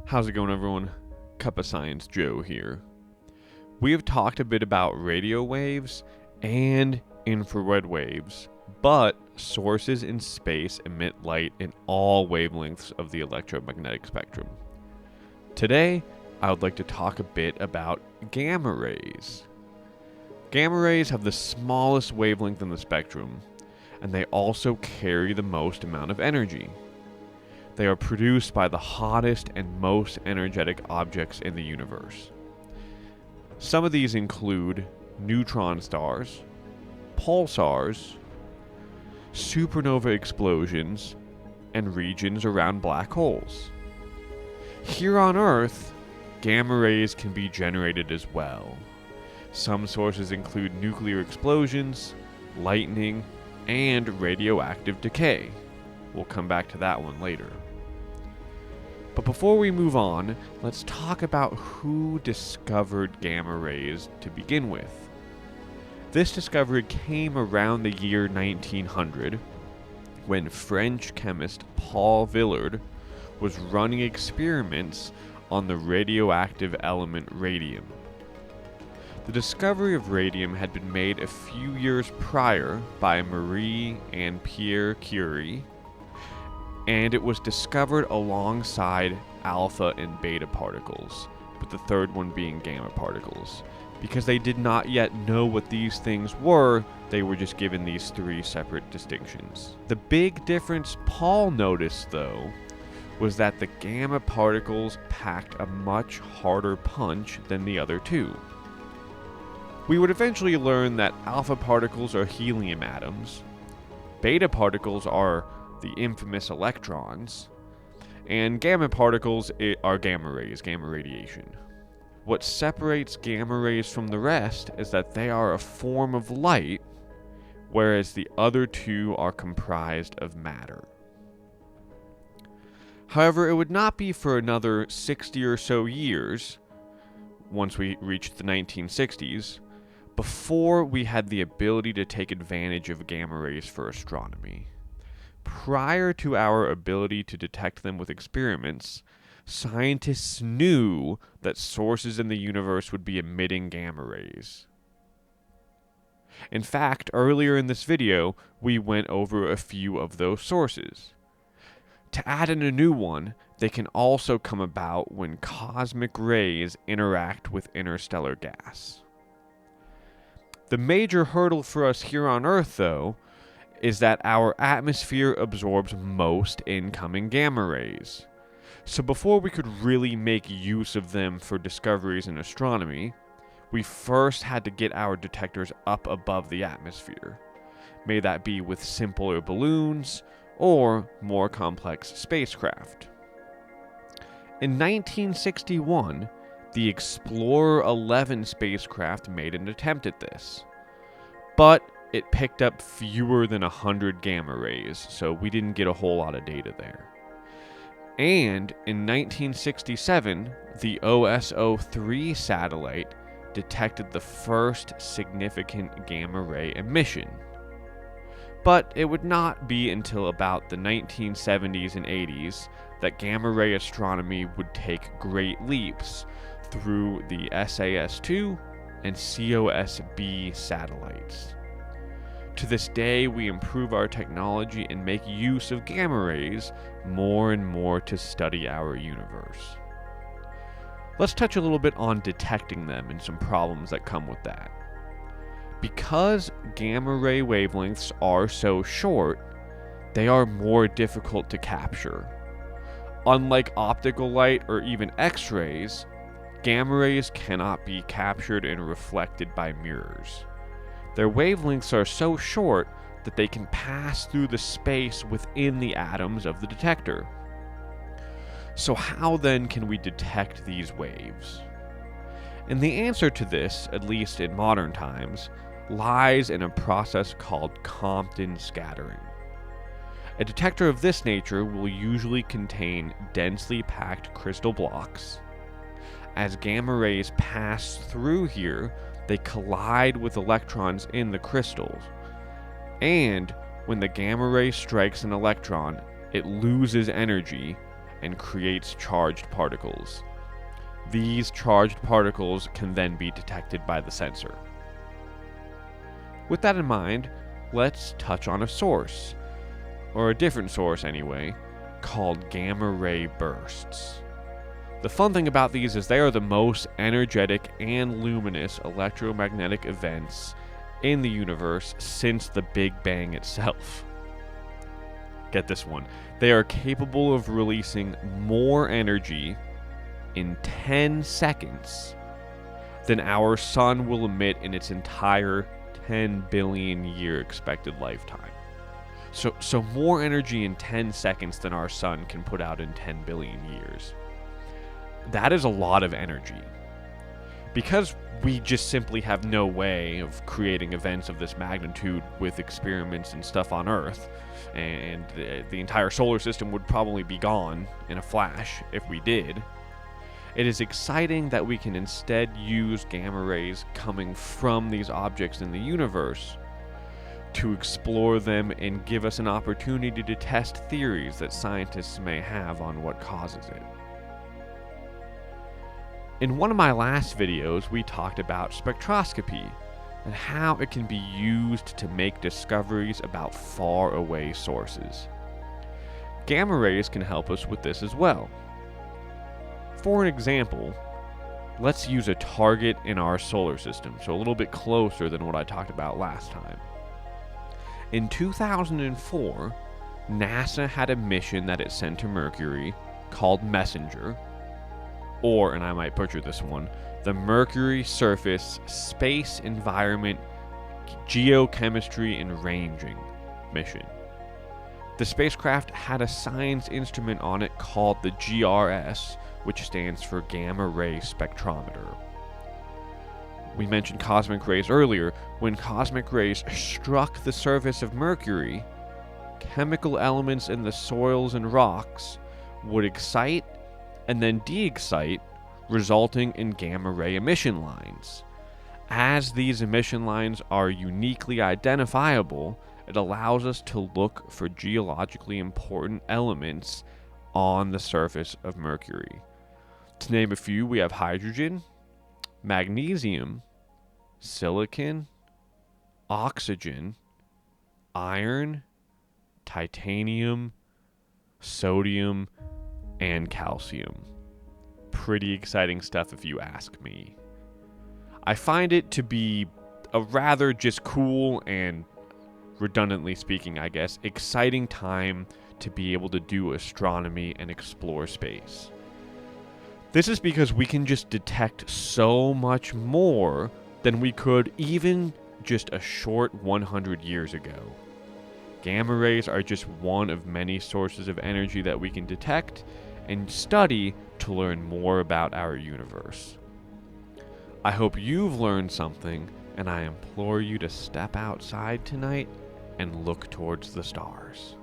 How's it going, everyone? Cup of Science Joe here. We have talked a bit about radio waves and infrared waves, but sources in space emit light in all wavelengths of the electromagnetic spectrum. Today, I would like to talk a bit about gamma rays. Gamma rays have the smallest wavelength in the spectrum, and they also carry the most amount of energy. They are produced by the hottest and most energetic objects in the universe. Some of these include neutron stars, pulsars, supernova explosions, and regions around black holes. Here on Earth, gamma rays can be generated as well. Some sources include nuclear explosions, lightning, and radioactive decay. We'll come back to that one later. But before we move on, let's talk about who discovered gamma rays to begin with. This discovery came around the year 1900, when French chemist Paul Villard was running experiments on the radioactive element radium. The discovery of radium had been made a few years prior by Marie and Pierre Curie, and it was discovered alongside alpha and beta particles, with the third one being gamma particles. Because they did not yet know what these things were, they were just given these three separate distinctions. The big difference Paul noticed, though, was that the gamma particles packed a much harder punch than the other two. We would eventually learn that alpha particles are helium atoms, beta particles are the infamous electrons, and gamma particles are gamma rays, gamma radiation. What separates gamma rays from the rest is that they are a form of light, whereas the other two are comprised of matter. However, it would not be for another 60 or so years, once we reached the 1960s, before we had the ability to take advantage of gamma rays for astronomy. Prior to our ability to detect them with experiments, scientists knew that sources in the universe would be emitting gamma rays. In fact, earlier in this video, we went over a few of those sources. To add in a new one, they can also come about when cosmic rays interact with interstellar gas. The major hurdle for us here on Earth, though, is that our atmosphere absorbs most incoming gamma rays. So before we could really make use of them for discoveries in astronomy, we first had to get our detectors up above the atmosphere. May that be with simpler balloons or more complex spacecraft. In 1961, the Explorer 11 spacecraft made an attempt at this, but it picked up fewer than 100 gamma rays, so we didn't get a whole lot of data there. And in 1967, the OSO-3 satellite detected the first significant gamma ray emission. But it would not be until about the 1970s and 80s that gamma ray astronomy would take great leaps through the SAS-2 and COSB satellites. To this day, we improve our technology and make use of gamma rays more and more to study our universe. Let's touch a little bit on detecting them and some problems that come with that. Because gamma ray wavelengths are so short, they are more difficult to capture. Unlike optical light or even X-rays, gamma rays cannot be captured and reflected by mirrors. Their wavelengths are so short that they can pass through the space within the atoms of the detector. So how then can we detect these waves? And the answer to this, at least in modern times, lies in a process called Compton scattering. A detector of this nature will usually contain densely packed crystal blocks. As gamma rays pass through here, they collide with electrons in the crystals, and when the gamma ray strikes an electron, it loses energy and creates charged particles. These charged particles can then be detected by the sensor. With that in mind, let's touch on a source, or a different source anyway, called gamma ray bursts. The fun thing about these is they are the most energetic and luminous electromagnetic events in the universe since the Big Bang itself. Get this one. They are capable of releasing more energy in 10 seconds than our sun will emit in its entire 10 billion year expected lifetime. So more energy in 10 seconds than our sun can put out in 10 billion years. That is a lot of energy. Because we just simply have no way of creating events of this magnitude with experiments and stuff on Earth, and the entire solar system would probably be gone in a flash if we did, it is exciting that we can instead use gamma rays coming from these objects in the universe to explore them and give us an opportunity to test theories that scientists may have on what causes it. In one of my last videos, we talked about spectroscopy and how it can be used to make discoveries about far-away sources. Gamma rays can help us with this as well. For an example, let's use a target in our solar system, so a little bit closer than what I talked about last time. In 2004, NASA had a mission that it sent to Mercury called MESSENGER, or, and I might butcher this one, the Mercury Surface Space Environment Geochemistry and Ranging mission. The spacecraft had a science instrument on it called the GRS, which stands for Gamma Ray Spectrometer. We mentioned cosmic rays earlier. When cosmic rays struck the surface of Mercury, chemical elements in the soils and rocks would excite and then de-excite, resulting in gamma ray emission lines. As these emission lines are uniquely identifiable, it allows us to look for geologically important elements on the surface of Mercury. To name a few, we have hydrogen, magnesium, silicon, oxygen, iron, titanium, sodium, and calcium. Pretty exciting stuff if you ask me. I find it to be a rather just cool and, redundantly speaking, I guess, exciting time to be able to do astronomy and explore space. This is because we can just detect so much more than we could even just a short 100 years ago. Gamma rays are just one of many sources of energy that we can detect and study to learn more about our universe. I hope you've learned something, and I implore you to step outside tonight and look towards the stars.